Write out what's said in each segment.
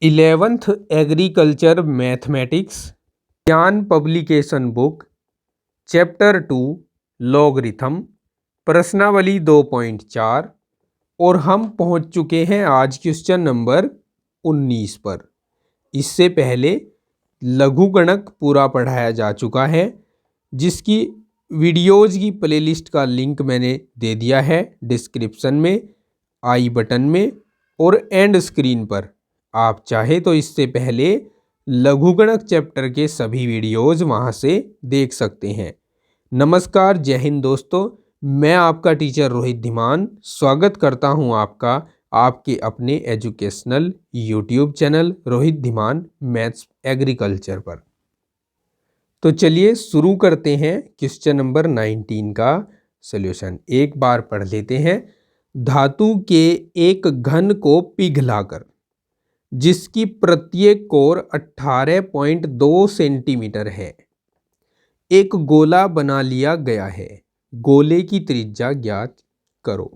11th agriculture mathematics ज्ञान publication book chapter 2 logarithm प्रश्नावली 2.4 और हम पहुंच चुके हैं आज क्वेश्चन नंबर 19 पर। इससे पहले लघुगणक पूरा पढ़ाया जा चुका है, जिसकी वीडियोज़ की प्लेलिस्ट का लिंक मैंने दे दिया है डिस्क्रिप्शन में, आई बटन में और एंड स्क्रीन पर। आप चाहे तो इससे पहले लघुगणक चैप्टर के सभी वीडियोज़ वहां से देख सकते हैं। नमस्कार, जय हिंद दोस्तों, मैं आपका टीचर रोहित धीमान स्वागत करता हूं आपका आपके अपने educational YouTube channel Rohit Dhiman maths agriculture पर। तो चलिए शुरू करते हैं क्वेश्चन नंबर 19 का सॉल्यूशन। एक बार पढ़ लेते हैं। धातु के एक घन को पिघलाकर जिसकी प्रत्येक कोर 18.2 सेंटीमीटर है, एक गोला बना लिया गया है। गोले की त्रिज्या ज्ञात करो।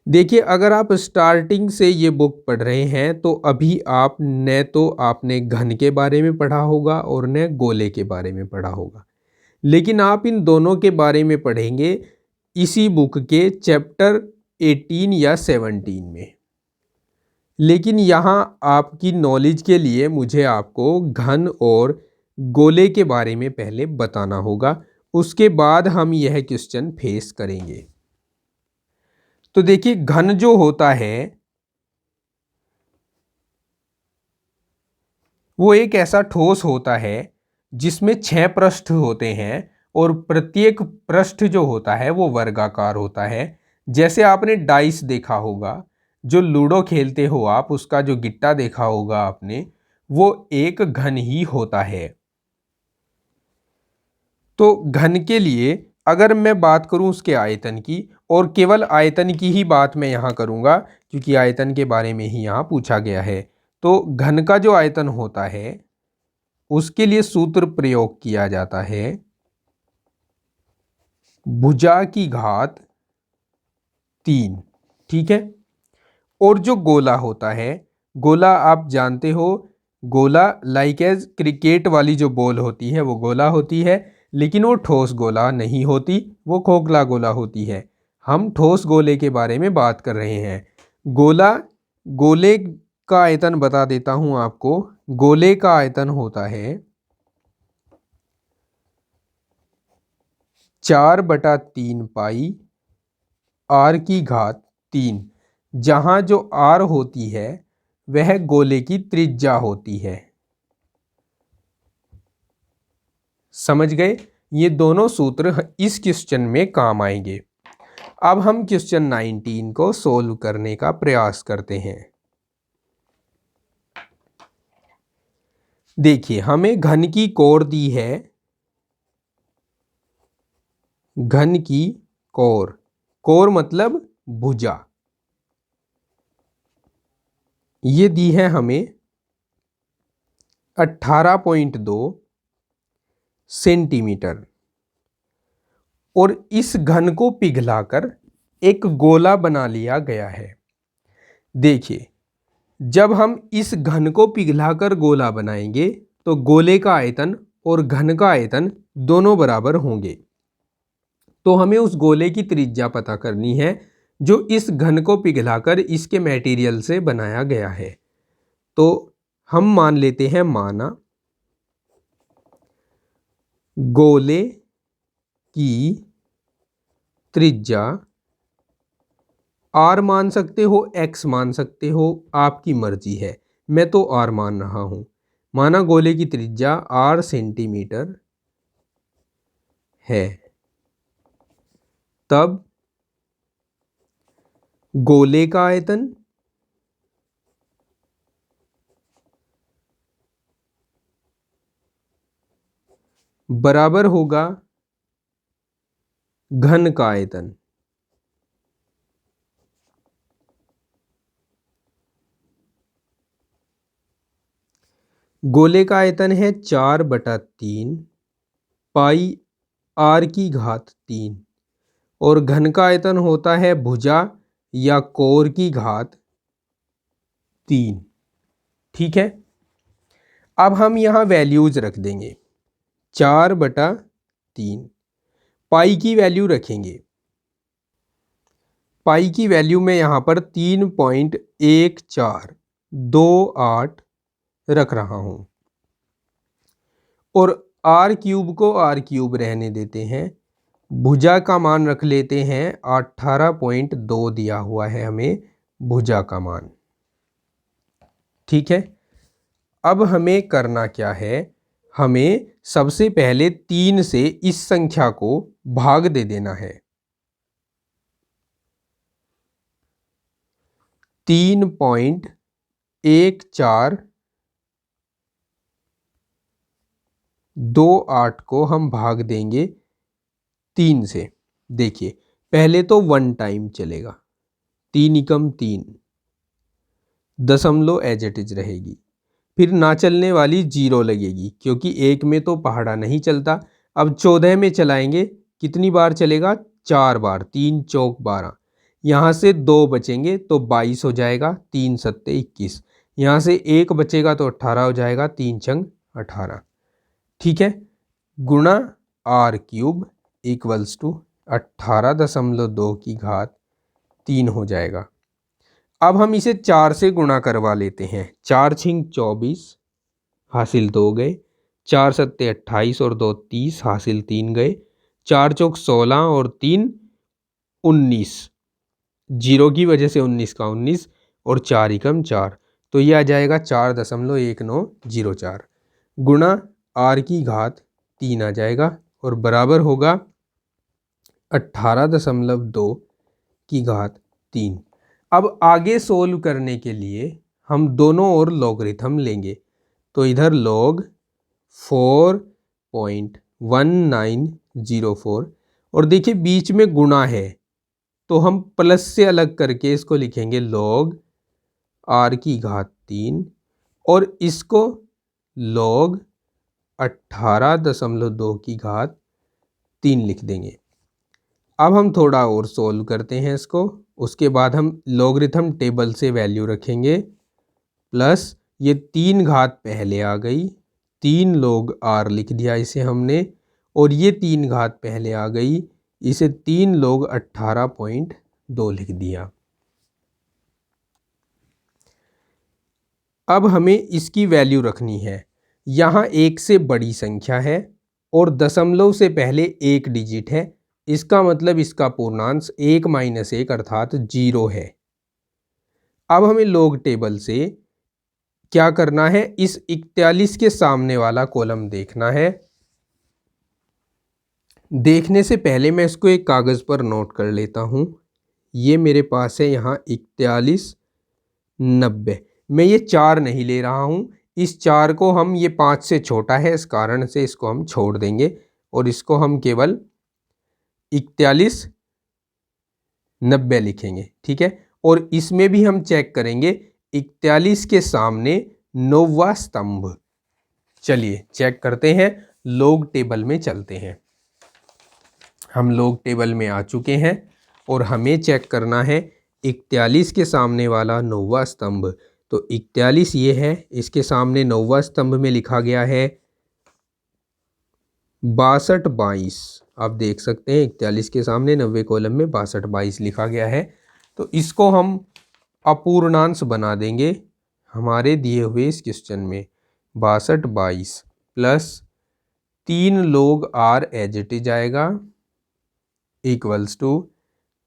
देखिए, अगर आप स्टार्टिंग से ये बुक पढ़ रहे हैं तो अभी आप न तो आपने घन के बारे में पढ़ा होगा और न गोले के बारे में पढ़ा होगा, लेकिन आप इन दोनों के बारे में पढ़ेंगे इसी बुक के चैप्टर 18 या 17 में। लेकिन यहाँ आपकी नॉलेज के लिए मुझे आपको घन और गोले के बारे में पहले बताना होगा, उसके बाद हम यह क्वेश्चन फेस करेंगे। तो देखिए, घन जो होता है वो एक ऐसा ठोस होता है जिसमें 6 पृष्ठ होते हैं और प्रत्येक पृष्ठ जो होता है वो वर्गाकार होता है। जैसे आपने डाइस देखा होगा, जो लूडो खेलते हो आप, उसका जो गिट्टा देखा होगा आपने, वो एक घन ही होता है। तो घन के लिए अगर मैं बात करूं उसके आयतन की, और केवल आयतन की ही बात मैं यहाँ करूँगा क्योंकि आयतन के बारे में ही यहाँ पूछा गया है। तो घन का जो आयतन होता है उसके लिए सूत्र प्रयोग किया जाता है भुजा की घात 3। ठीक है। और जो गोला होता है, गोला आप जानते हो, गोला लाइक एज क्रिकेट वाली जो बॉल होती है वो गोला होती है, लेकिन वो ठोस गोला नहीं होती, वो खोखला गोला होती है। हम ठोस गोले के बारे में बात कर रहे हैं। गोले का आयतन बता देता हूं आपको। गोले का आयतन होता है 4/3 पाई आर की घात 3, जहां जो आर होती है वह गोले की त्रिज्या होती है। समझ गए? ये दोनों सूत्र इस क्वेश्चन में काम आएंगे। अब हम क्वेश्चन 19 को सोल्व करने का प्रयास करते हैं। देखिए, हमें घन की कोर दी है, घन की कोर, कोर मतलब भुजा, ये दी है हमें 18.2 सेंटीमीटर, और इस घन को पिघलाकर एक गोला बना लिया गया है। देखिए, जब हम इस घन को पिघलाकर गोला बनाएंगे तो गोले का आयतन और घन का आयतन दोनों बराबर होंगे। तो हमें उस गोले की त्रिज्या पता करनी है जो इस घन को पिघलाकर इसके मटेरियल से बनाया गया है। तो हम मान लेते हैं, माना गोले की त्रिज्या आर मान सकते हो, एक्स मान सकते हो, आपकी मर्जी है। मैं तो आर मान रहा हूं। माना गोले की त्रिज्या 8 सेंटीमीटर है, तब गोले का आयतन बराबर होगा घन का आयतन। गोले का आयतन है 4/3 पाई आर की घात 3, और घन का आयतन होता है भुजा या कोर की घात 3। ठीक है, अब हम यहाँ वैल्यूज रख देंगे 4/3। पाई की वैल्यू रखेंगे, पाई की वैल्यू में यहाँ पर 3.1428 रख रहा हूँ और आर क्यूब को आर क्यूब रहने देते हैं। भुजा का मान रख लेते हैं 18.2 दिया हुआ है हमें भुजा का मान। ठीक है, अब हमें करना क्या है, हमें सबसे पहले 3 से इस संख्या को भाग दे देना है। 3.1428 को हम भाग देंगे 3 से। देखिए पहले तो 1 टाइम चलेगा, 3 एकम 3, दशमलव एज इट इज रहेगी। फिर ना चलने वाली 0 लगेगी क्योंकि 1 में तो पहाड़ा नहीं चलता। अब 14 में चलाएंगे, कितनी बार चलेगा, 4 बार, 3 चौक 12। यहाँ से 2 बचेंगे तो 22 हो जाएगा, 3 सत्ते 21। यहाँ से 1 बचेगा तो 18 हो जाएगा, 3 छंग 18। ठीक है, गुणा आर क्यूब इक्वल्स टू 18.2 हो जाएगा। अब हम इसे 4 से गुणा करवा लेते हैं। 4 छिंग 24 हासिल 2 गए, 4 सत्ते 28 और 2 30 हासिल 3 गए, 4 चौक 16 और 3 19, 0 की वजह से 19 का 19 और 4 एकम 4, तो ये आ जाएगा 4.1904 गुणा आर की घात 3 आ जाएगा और बराबर होगा 18.2 की घात 3। अब आगे सोल्व करने के लिए हम दोनों ओर लॉगरिथम लेंगे, तो इधर लॉग 4.1904 और देखिए बीच में गुणा है तो हम प्लस से अलग करके इसको लिखेंगे लॉग आर की घात 3 और इसको लॉग 18.2 की घात 3 लिख देंगे। अब हम थोड़ा और सोल्व करते हैं इसको, उसके बाद हम लॉगरिथम टेबल से वैल्यू रखेंगे। प्लस ये 3 घात पहले आ गई, 3 log r लिख दिया इसे हमने, और ये 3 घात पहले आ गई, इसे 3 log 18.2 लिख दिया। अब हमें इसकी वैल्यू रखनी है। यहाँ 1 से बड़ी संख्या है और दशमलव से पहले 1 डिजिट है, इसका मतलब इसका पूर्णांश 1 - 1 अर्थात 0 है। अब हमें लॉग टेबल से क्या करना है, इस 41 के सामने वाला कॉलम देखना है। देखने से पहले मैं इसको एक कागज़ पर नोट कर लेता हूँ। ये मेरे पास है यहाँ 41 90। मैं ये 4 नहीं ले रहा हूँ, इस 4 को हम, ये 5 से छोटा है इस कारण से इसको हम छोड़ देंगे और इसको हम केवल 41 90 लिखेंगे। ठीक है, और इसमें भी हम चेक करेंगे 41 के सामने 9वां स्तंभ। चलिए चेक करते हैं, लॉग टेबल में चलते हैं। हम लॉग टेबल में आ चुके हैं और हमें चेक करना है 41 के सामने वाला 9वां स्तंभ। तो 41 ये है, इसके सामने 9वां स्तंभ में लिखा गया है 6222। आप देख सकते हैं 41 के सामने 90 कॉलम में 6222 लिखा गया है। तो इसको हम अपूर्णांश बना देंगे हमारे दिए हुए इस क्वेश्चन में। 6222 plus 3 log r as it is आएगा इक्वल्स टू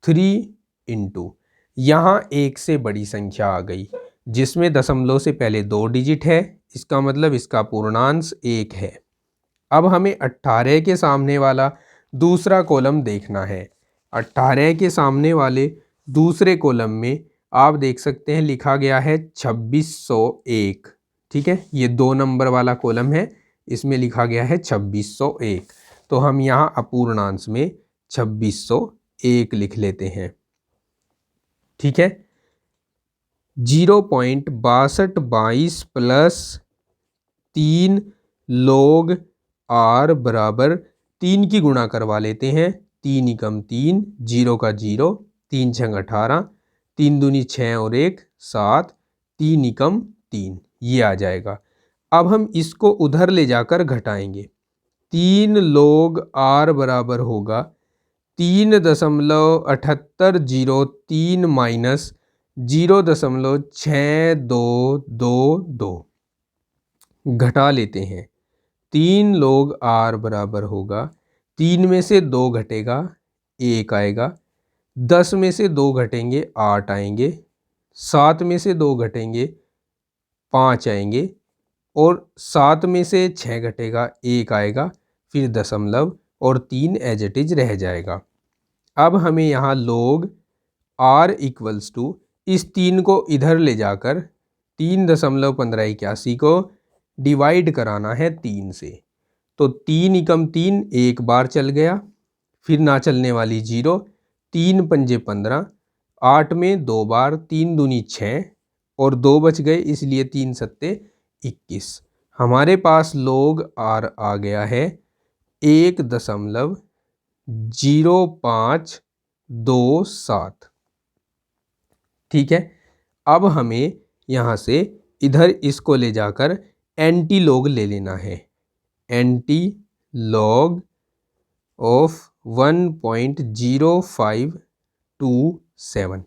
3 इंटू, यहाँ 1 से बड़ी संख्या आ गई जिसमें दशमलव से पहले 2 डिजिट है, इसका मतलब इसका पूर्णांश 1 है। अब हमें 18 के सामने वाला दूसरा कॉलम देखना है। 18 के सामने वाले दूसरे कॉलम में आप देख सकते हैं लिखा गया है 2601। ठीक है, ये 2 नंबर वाला कॉलम है, इसमें लिखा गया है 2601। तो हम यहाँ अपूर्णांश में 2601 लिख लेते हैं। ठीक है, 0.6222 प्लस 3 log r बराबर 3 की गुणा करवा लेते हैं। 3 एकम 3, 0 का 0, 3 छंग 18, 3 दूनी 6 और 1 7, 3 एकम 3, ये आ जाएगा। अब हम इसको उधर ले जाकर घटाएंगे। 3 log r बराबर होगा 3.7803 माइनस 0.6222। घटा लेते हैं। 3 log r बराबर होगा, 3 में से 2 घटेगा 1 आएगा, 10 में से 2 घटेंगे 8 आएंगे, 7 में से 2 घटेंगे 5 आएंगे, और 7 में से 6 घटेगा 1 आएगा, फिर दशमलव और 3 एज इट इज रह जाएगा। अब हमें यहाँ log r इक्वल्स टू इस 3 को इधर ले जाकर 3.1581 को डिवाइड कराना है 3 से। तो 3 एकम 3 एक बार चल गया, फिर ना चलने वाली 0, 3 पंजे 15, 8 में 2 बार, 3 दूनी 6 और 2 बच गए, इसलिए 3 सत्ते 21। हमारे पास log r आ गया है 1.0527। ठीक है। अब हमें यहाँ से इधर इसको ले जाकर एंटी लॉग ले लेना है। Anti log of 1.0527।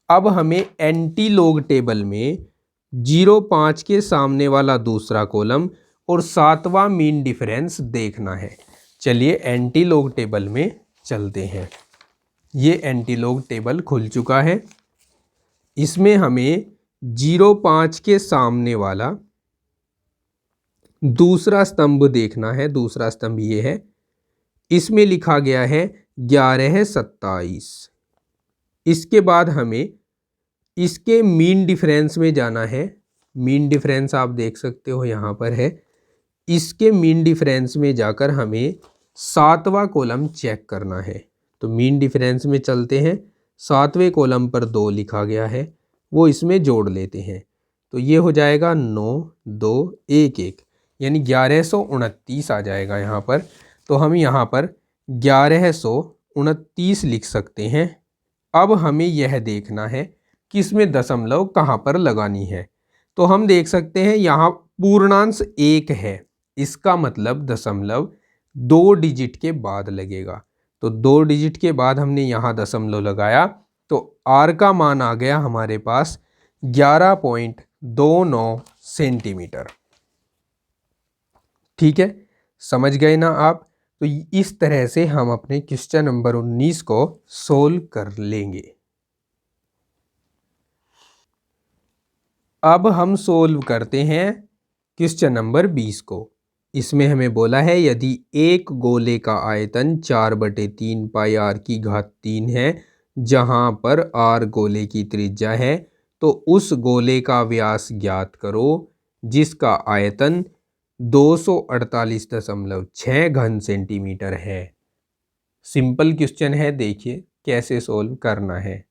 अब हमें एंटी लॉग टेबल में 0.5 के सामने वाला दूसरा कॉलम और 7वां मीन डिफरेंस देखना है। चलिए एंटी लॉग टेबल में चलते हैं। ये एंटी लॉग टेबल खुल चुका है। इसमें हमें 0.5 के सामने वाला दूसरा स्तंभ देखना है। दूसरा स्तंभ ये है, इसमें लिखा गया है 1127। इसके बाद हमें इसके मीन डिफरेंस में जाना है। मीन डिफरेंस आप देख सकते हो यहाँ पर है। इसके मीन डिफरेंस में जाकर हमें 7वां कॉलम चेक करना है। तो मीन डिफरेंस में चलते हैं। 7वें कॉलम पर 2 लिखा गया है, वो इसमें जोड़ लेते हैं। तो ये हो जाएगा 9 2 1 1, यानी 1129 आ जाएगा यहाँ पर। तो हम यहाँ पर 1129 लिख सकते हैं। अब हमें यह देखना है कि इसमें दशमलव कहाँ पर लगानी है। तो हम देख सकते हैं यहाँ पूर्णांश 1 है, इसका मतलब दशमलव 2 डिजिट के बाद लगेगा। तो 2 डिजिट के बाद हमने यहाँ दशमलव लगाया, तो r का मान आ गया हमारे पास 11.29 सेंटीमीटर। ठीक है, समझ गए ना आप। तो इस तरह से हम अपने क्वेश्चन नंबर 19 को सोल्व कर लेंगे। अब हम सोल्व करते हैं क्वेश्चन नंबर 20 को। इसमें हमें बोला है यदि एक गोले का आयतन 4/3 पाई r की घात 3 है, जहां पर r गोले की त्रिज्या है, तो उस गोले का व्यास ज्ञात करो जिसका आयतन 248.6 घन सेंटीमीटर है। सिंपल क्वेश्चन है, देखिए कैसे सोल्व करना है।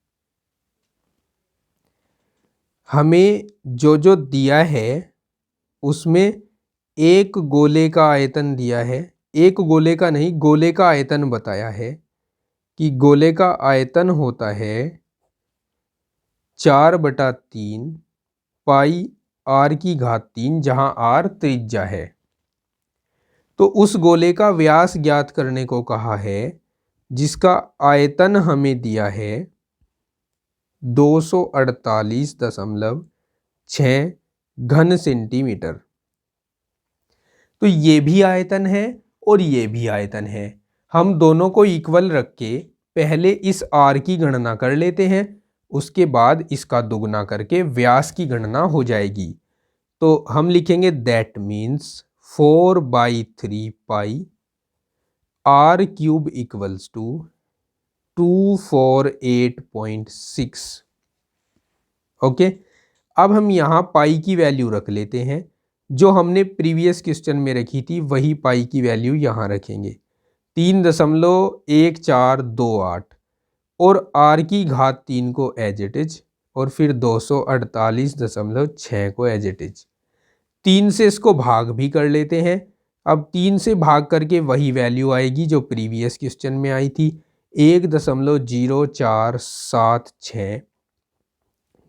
हमें जो जो दिया है उसमें एक गोले का आयतन दिया है। एक गोले का नहीं, गोले का आयतन बताया है कि गोले का आयतन होता है 4/3 पाई r की घात 3, जहां r त्रिज्या है। तो उस गोले का व्यास ज्ञात करने को कहा है, जिसका आयतन हमें दिया है 248.6 घन सेंटीमीटर। तो ये भी आयतन है और ये भी आयतन है। हम दोनों को इक्वल रख के पहले इस r की गणना कर लेते हैं, उसके बाद इसका दुगना करके व्यास की गणना हो जाएगी। तो हम लिखेंगे that means 4/3 pi r³ equals to 248.6। Okay, अब हम यहाँ पाई की वैल्यू रख लेते हैं। जो हमने प्रीवियस क्वेश्चन में रखी थी वही पाई की वैल्यू यहाँ रखेंगे, 3.1428, और r की घात 3 को एज इट इज, और फिर 248.6 को एज इट इज। 3 से इसको भाग भी कर लेते हैं। अब 3 से भाग करके वही वैल्यू आएगी जो प्रीवियस क्वेश्चन में आई थी, 1.0476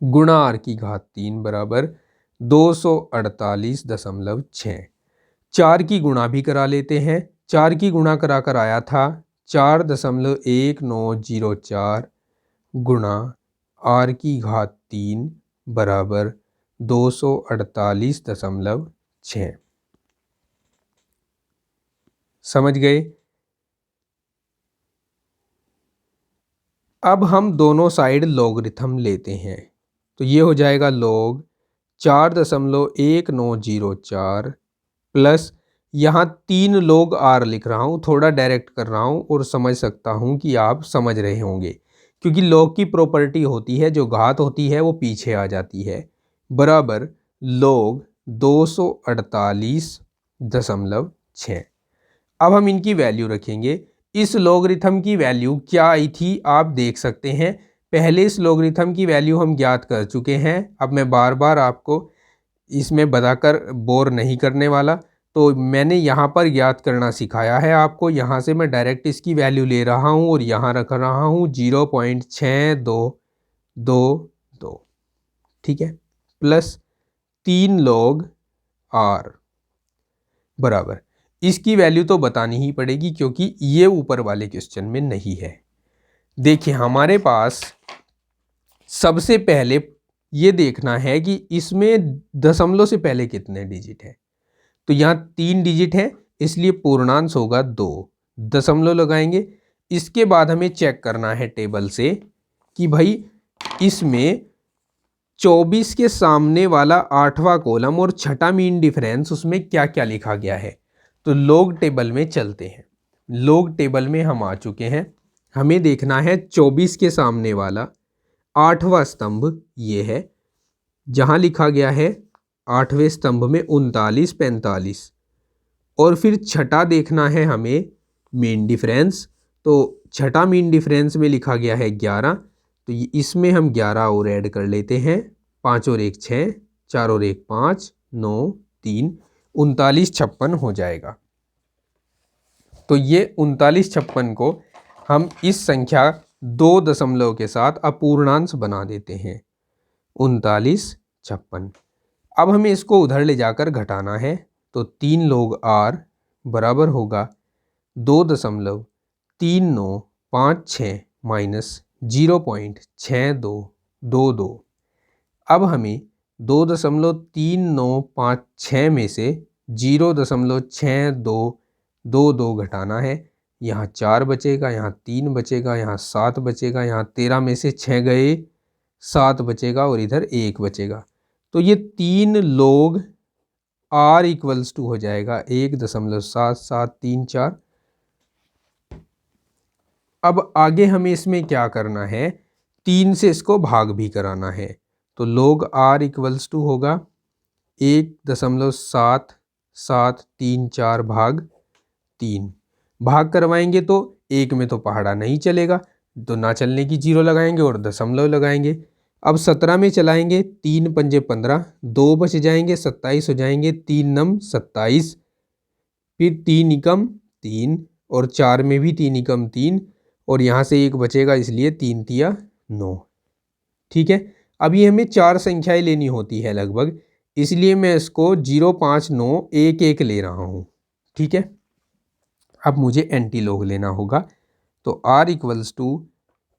गुणा r की घात 3 बराबर 248.6। 4 की गुणा भी करा लेते हैं। 4 की गुणा करा कर आया था 4.1904 गुणा r की घात 3 बराबर 248.6। समझ गए। अब हम दोनों साइड लॉगरिथम लेते हैं तो ये हो जाएगा लॉग 4.1904 प्लस यहाँ 3 log r लिख रहा हूँ, थोड़ा डायरेक्ट कर रहा हूँ और समझ सकता हूँ कि आप समझ रहे होंगे क्योंकि log की प्रॉपर्टी होती है जो घात होती है वो पीछे आ जाती है, बराबर log 248.6। अब हम इनकी वैल्यू रखेंगे। इस लॉगरिथम की वैल्यू क्या आई थी आप देख सकते हैं। पहले इस लॉगरिथम की वैल्यू हम ज्ञात कर चुके हैं। अब मैं बार बार आपको इसमें बताकर बोर नहीं करने वाला, तो मैंने यहाँ पर ज्ञात करना सिखाया है आपको। यहाँ से मैं डायरेक्ट इसकी वैल्यू ले रहा हूँ और यहाँ रख रहा हूँ 0.6222, ठीक है, प्लस 3 log r बराबर। इसकी वैल्यू तो बतानी ही पड़ेगी क्योंकि ये ऊपर वाले क्वेश्चन में नहीं है। देखिए हमारे पास सबसे पहले ये देखना है कि इसमें दशमलव से पहले कितने डिजिट है। तो यहाँ 3 डिजिट है इसलिए पूर्णांश होगा 2, दशमलव लगाएंगे। इसके बाद हमें चेक करना है टेबल से कि भाई इसमें 24 के सामने वाला 8वां कॉलम और छठा मीन डिफरेंस उसमें क्या क्या लिखा गया है। तो लॉग टेबल में चलते हैं। लॉग टेबल में हम आ चुके हैं। हमें देखना है 24 के सामने वाला 8वां स्तंभ ये है, जहां लिखा गया है 8वें स्तंभ में 39 45, और फिर छठा देखना है हमें मीन डिफरेंस। तो छठा मीन डिफरेंस में लिखा गया है 11, तो इसमें हम 11 और ऐड कर लेते हैं। 5 और 1 6, 4 और 1 5, 9 3, 39 56 हो जाएगा। तो ये 39 56 को हम इस संख्या 2 दशमलव के साथ अपूर्णांश बना देते हैं 39 56। अब हमें इसको उधर ले जाकर घटाना है तो 3 log r बराबर होगा 2.3956 माइनस 0.6222। अब हमें 2.3956 में से 0.6222 घटाना है। यहाँ 4 बचेगा, यहाँ 3 बचेगा, यहाँ 7 बचेगा, यहाँ 13 में से 6 गए, 7 बचेगा और इधर 1 बचेगा। तो ये 3 log r इक्वल्स टू हो जाएगा 1.7734। अब आगे हमें इसमें क्या करना है, 3 से इसको भाग भी कराना है। तो log r इक्वल्स टू होगा 1.7734 भाग 3। भाग करवाएंगे तो 1 में तो पहाड़ा नहीं चलेगा, तो ना चलने की 0 लगाएंगे और दशमलव लगाएंगे। अब 17 में चलाएंगे, 3 पंजे 15, 2 बच जाएंगे, 27 हो जाएंगे, 3 नम 27, फिर 3 एकम 3 और 4 में भी 3 एकम 3 और यहाँ से 1 बचेगा इसलिए 3 तिया 9। ठीक है, अब ये हमें 4 संख्याएं लेनी होती है लगभग, इसलिए मैं इसको 0 5 9 1 1 ले रहा हूँ। ठीक है, अब मुझे एंटी लॉग लेना होगा तो r equals to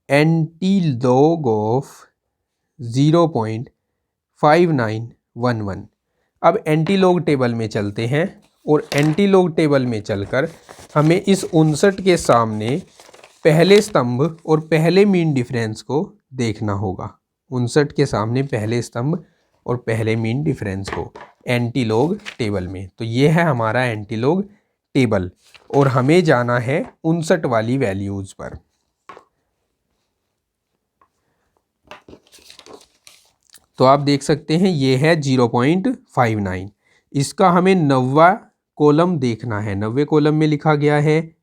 anti log of 0.5911। अब एंटी लॉग टेबल में चलते हैं और एंटी लॉग टेबल में चलकर हमें इस 59 के सामने पहले स्तंभ और पहले मीन डिफरेंस को देखना होगा। 59 के सामने पहले स्तंभ और पहले मीन डिफरेंस को एंटी लॉग टेबल में। तो ये है हमारा एंटी लॉग टेबल और हमें जाना है 59 वाली वैल्यूज पर। तो आप देख सकते हैं ये है 0.59। इसका हमें 90वां कॉलम देखना है। 90वें कॉलम में लिखा गया है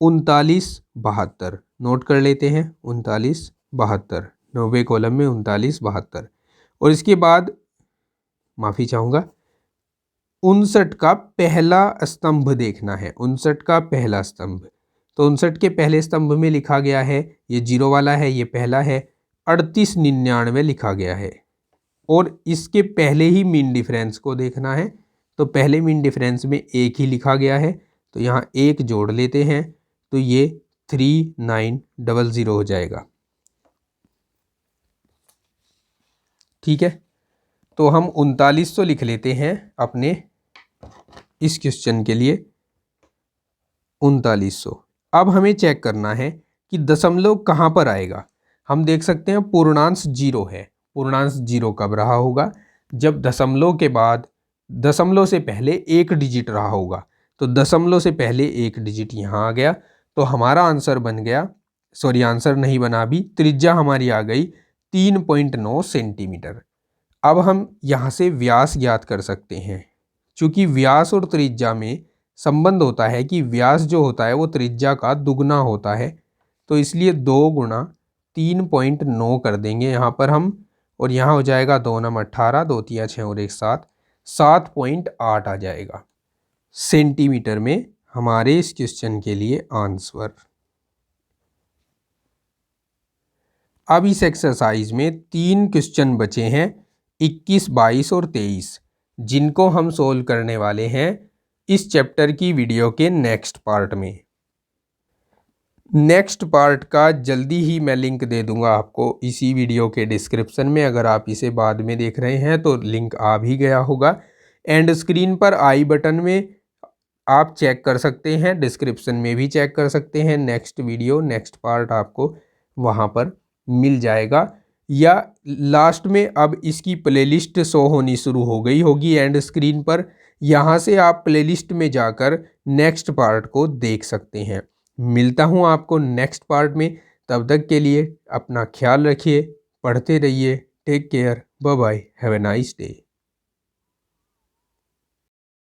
3972। नोट कर लेते हैं 3972, 90वें कॉलम में 3972। और इसके बाद माफ़ी चाहूँगा 59 का पहला स्तंभ देखना है। 59 का पहला स्तंभ, तो 59 के पहले स्तंभ में लिखा गया है, ये 0 वाला है, ये पहला है, 3899 लिखा गया है। और इसके पहले ही मीन डिफरेंस को देखना है। तो पहले मीन डिफरेंस में 1 ही लिखा गया है, तो यहाँ 1 जोड़ लेते हैं, तो ये 3900 हो जाएगा। ठीक है, तो हम 3900 लिख लेते हैं अपने इस क्वेश्चन के लिए 3900। अब हमें चेक करना है कि दशमलव कहाँ पर आएगा। हम देख सकते हैं पूर्णांश 0 है। पूर्णांश 0 कब रहा होगा? जब दशमलव के बाद, दशमलव से पहले एक डिजिट रहा होगा। तो दशमलव से पहले एक डिजिट यहाँ आ गया, तो हमारा आंसर बन गया, सॉरी आंसर नहीं बना अभी, त्रिज्या हमारी आ गई 3.9 सेंटीमीटर। अब हम यहाँ से व्यास ज्ञात कर सकते हैं। चूँकि व्यास और त्रिज्या में संबंध होता है कि व्यास जो होता है वो त्रिज्या का दुगना होता है, तो इसलिए 2 गुणा 3.9 कर देंगे यहाँ पर हम, और यहाँ हो जाएगा 2 नम 18, 2 तिया 6 और 1 7, 7.8 आ जाएगा सेंटीमीटर में हमारे इस क्वेश्चन के लिए आंसर। अब इस एक्सरसाइज में 3 क्वेश्चन बचे हैं, 21, 22 और 23, जिनको हम सोल्व करने वाले हैं इस चैप्टर की वीडियो के नेक्स्ट पार्ट में। नेक्स्ट पार्ट का जल्दी ही मैं लिंक दे दूंगा आपको इसी वीडियो के डिस्क्रिप्शन में। अगर आप इसे बाद में देख रहे हैं तो लिंक आ भी गया होगा, एंड स्क्रीन पर आई बटन में आप चेक कर सकते हैं, डिस्क्रिप्शन में भी चेक कर सकते हैं। नेक्स्ट वीडियो, नेक्स्ट पार्ट आपको वहाँ पर मिल जाएगा, या लास्ट में अब इसकी प्लेलिस्ट शो होनी शुरू हो गई होगी एंड स्क्रीन पर। यहाँ से आप प्लेलिस्ट में जाकर नेक्स्ट पार्ट को देख सकते हैं। मिलता हूँ आपको नेक्स्ट पार्ट में, तब तक के लिए अपना ख्याल रखिए, पढ़ते रहिए, take care, bye bye, have a nice day.